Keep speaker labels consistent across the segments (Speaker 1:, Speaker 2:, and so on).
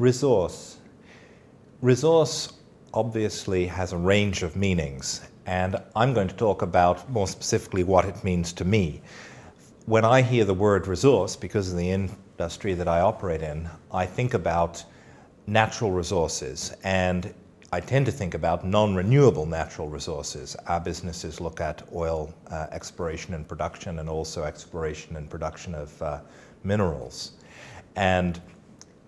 Speaker 1: Resource. Resource obviously has a range of meanings, and I'm going to talk about more specifically what it means to me. When I hear the word resource, because of the industry that I operate in, I think about natural resources, and I tend to think about non-renewable natural resources. Our businesses look at oil exploration and production, and also exploration and production of minerals. And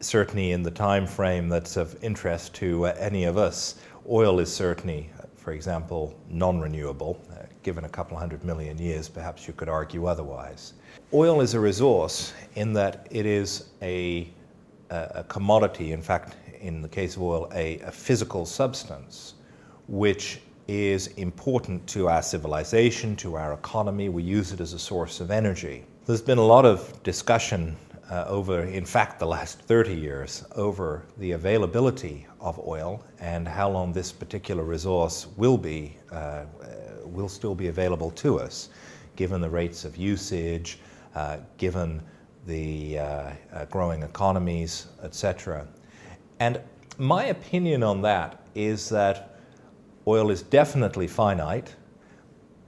Speaker 1: certainly in the time frame that's of interest to any of us, oil is certainly, for example, non-renewable. Given a couple hundred million years, perhaps you could argue otherwise. Oil is a resource in that it is a commodity, in fact, in the case of oil, a physical substance, which is important to our civilization, to our economy. We use it as a source of energy. There's been a lot of discussion over, in fact, the last 30 years over the availability of oil and how long this particular resource will still be available to us, given the rates of usage, given the growing economies, etc. And my opinion on that is that oil is definitely finite,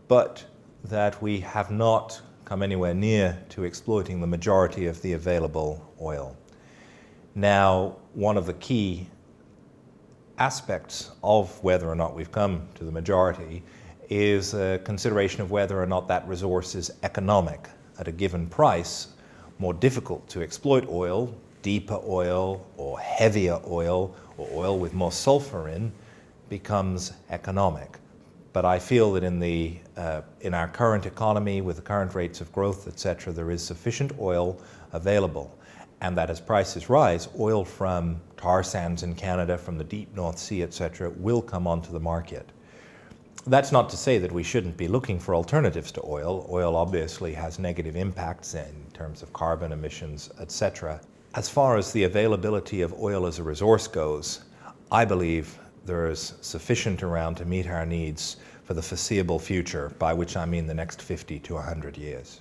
Speaker 1: but that we have not come anywhere near to exploiting the majority of the available oil. Now, one of the key aspects of whether or not we've come to the majority is a consideration of whether or not that resource is economic. At a given price, more difficult to exploit oil, deeper oil or heavier oil or oil with more sulfur in becomes economic. But I feel that in our current economy, with the current rates of growth, etc., there is sufficient oil available, and that as prices rise, oil from tar sands in Canada, from the deep North Sea, etc., will come onto the market. That's not to say that we shouldn't be looking for alternatives to oil. Oil obviously has negative impacts in terms of carbon emissions, etc. As far as the availability of oil as a resource goes, I believe there is sufficient around to meet our needs for the foreseeable future, by which I mean the next 50 to 100 years.